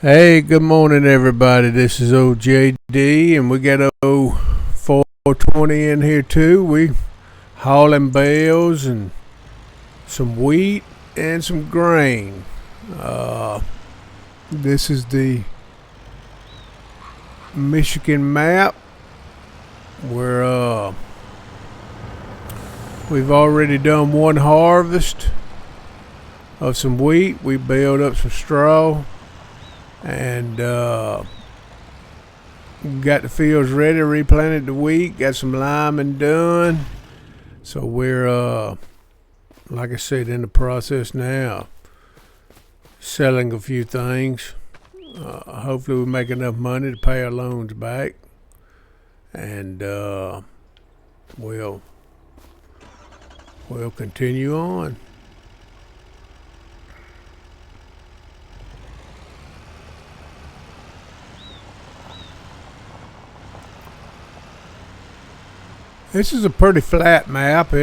Hey, good morning, everybody. This is OJD, and we got 420 in here too. We hauling bales and some wheat and some grain. This is the Michigan map where we've already done one harvest of some wheat. We baled up some straw and got the fields ready, replanted the wheat, got some liming done. So we're like I said, in the process now selling a few things. Hopefully we make enough money to pay our loans back, and we'll continue on. This is a pretty flat map.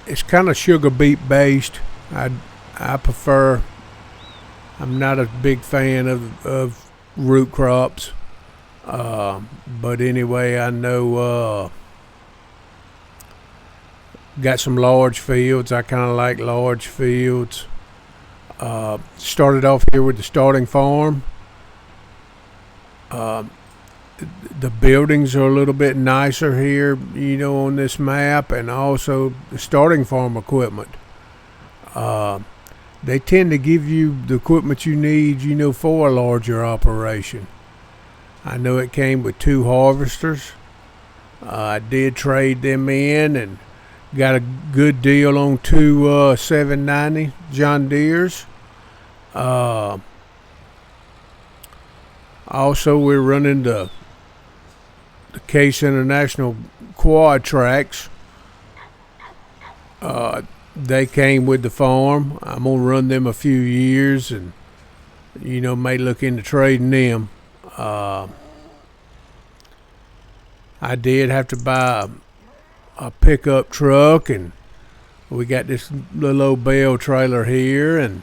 It's kind of sugar beet based. I prefer. I'm not a big fan of root crops, but anyway, I know got some large fields. I kind of like large fields. Started off here with the starting farm. The buildings are a little bit nicer here, on this map, and also the starting farm equipment. They tend to give you the equipment you need, for a larger operation. I know it came with 2 harvesters. I did trade them in and got a good deal on 2 790 John Deeres. Also, we're running the Case International quad tracks. They came with the farm. I'm gonna run them a few years, and may look into trading them. I did have to buy a pickup truck, and we got this little old Bale trailer here, and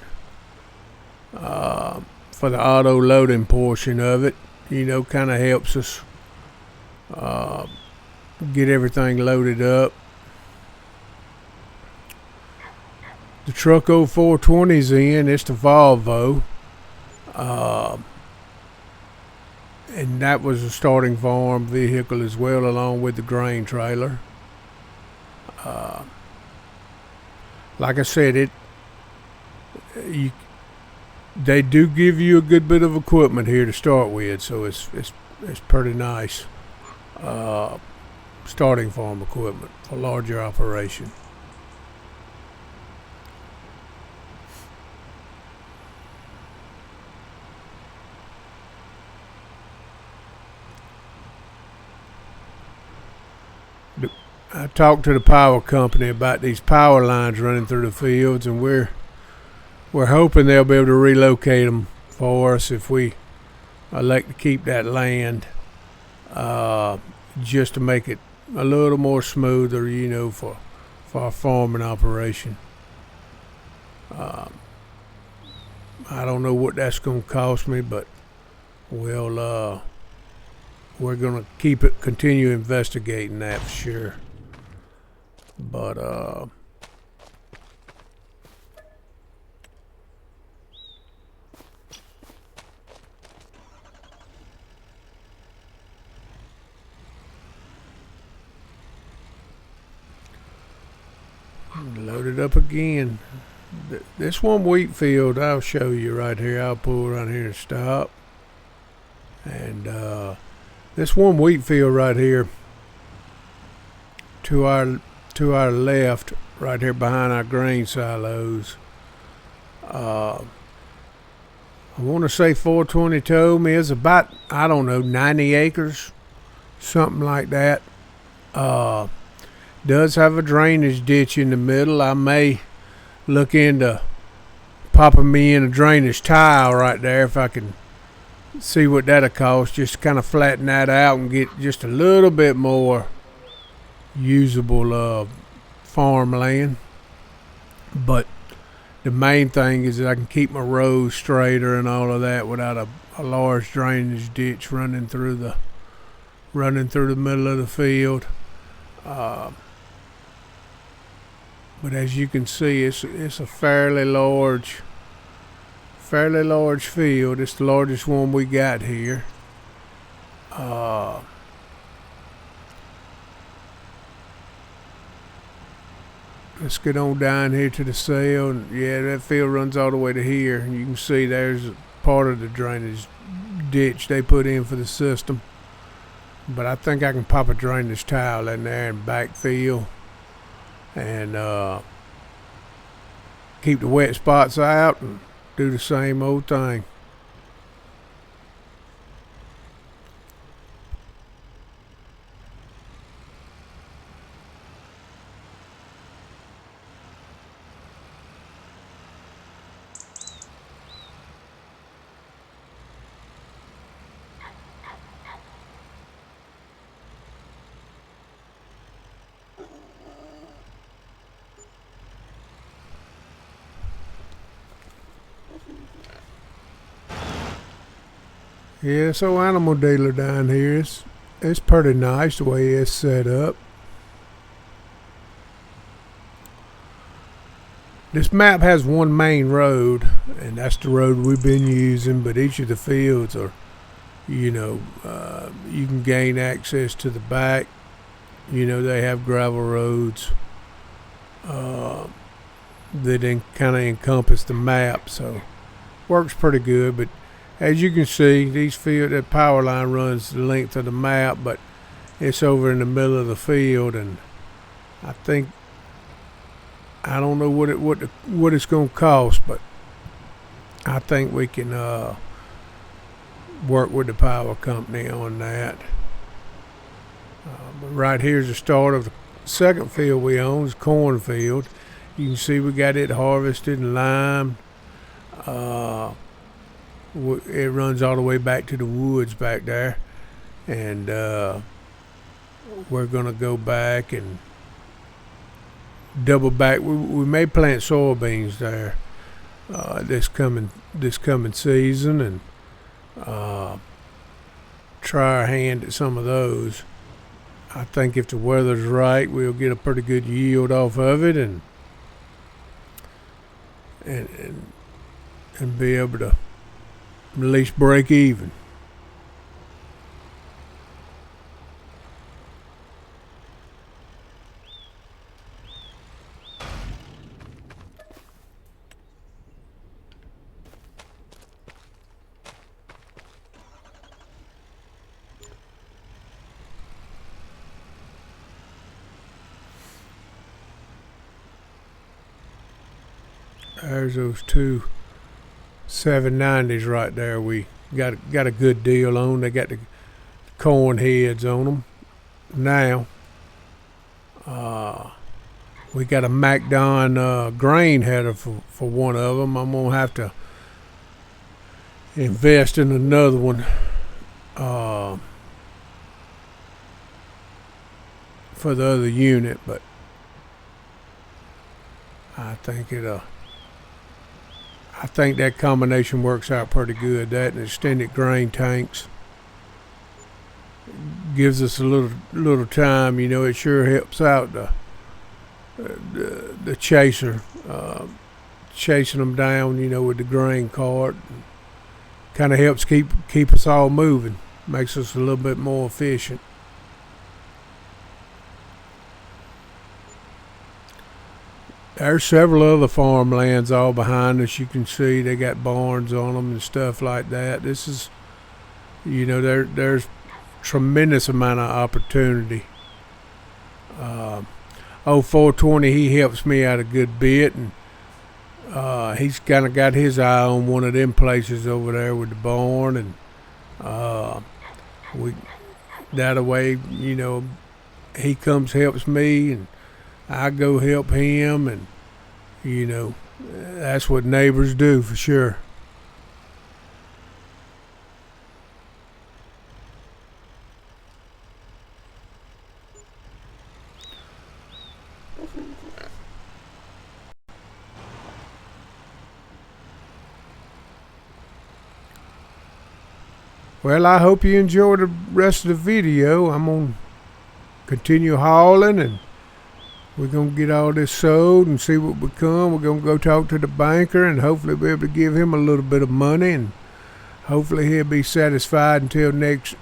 for the auto loading portion of it, kind of helps us get everything loaded up. The truck 0420's in. It's the Volvo, and that was a starting farm vehicle as well, along with the grain trailer. Like I said, they do give you a good bit of equipment here to start with, so it's pretty nice starting farm equipment for larger operation. I talked to the power company about these power lines running through the fields, and we're hoping they'll be able to relocate them for us if we elect to keep that land, just to make it a little more smoother, for our farming operation. I don't know what that's going to cost me, but we're going to continue investigating that for sure. But load it up again. This one wheat field I'll show you right here. I'll pull around here and stop. And this one wheat field right here, to our left, right here behind our grain silos. I want to say 420 told me it's about, 90 acres, something like that. Does have a drainage ditch in the middle. I may look into popping me in a drainage tile right there if I can see what that'll cost, just to kind of flatten that out and get just a little bit more usable farmland. But the main thing is that I can keep my rows straighter and all of that without a large drainage ditch running through the middle of the field. But as you can see, it's a fairly large field. It's the largest one we got here. Let's get on down here to the cell. And yeah, that field runs all the way to here. And you can see there's part of the drainage ditch they put in for the system. But I think I can pop a drainage tile in there and backfill and keep the wet spots out and do the same old thing. Yeah, so animal dealer down here, it's pretty nice the way it's set up. This map has one main road, and that's the road we've been using, but each of the fields are, you can gain access to the back. They have gravel roads that kind of encompass the map, so works pretty good. But as you can see, that power line runs the length of the map, but it's over in the middle of the field, and I don't know what it's going to cost, but I think we can work with the power company on that. But right here's the start of the second field we own, is cornfield. You can see we got it harvested and limed. It runs all the way back to the woods back there, and we're gonna go back and double back. We may plant soybeans there this coming season, and try our hand at some of those. I think if the weather's right, we'll get a pretty good yield off of it, and be able to at least break even. There's those two 790s right there. We got a good deal on. They got the corn heads on them. Now we got a MacDon grain header for one of them. I'm gonna have to invest in another one for the other unit, but I think that combination works out pretty good. That and extended grain tanks gives us a little time. It sure helps out the chaser, chasing them down. With the grain cart, kind of helps keep us all moving. Makes us a little bit more efficient. There's several other farmlands all behind us. You can see they got barns on them and stuff like that. This is, there's tremendous amount of opportunity. 420, he helps me out a good bit, and he's kind of got his eye on one of them places over there with the barn, and that way, he comes helps me, and I go help him, and that's what neighbors do for sure. Well, I hope you enjoy the rest of the video. I'm going to continue hauling, and we're going to get all this sold and see what we come. We're going to go talk to the banker and hopefully be able to give him a little bit of money, and hopefully he'll be satisfied until next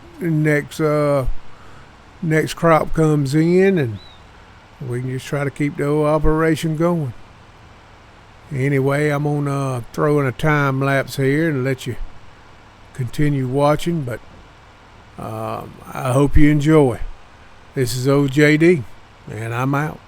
crop comes in, and we can just try to keep the whole operation going. Anyway, I'm going to throw in a time lapse here and let you continue watching, but I hope you enjoy. This is OJD, and I'm out.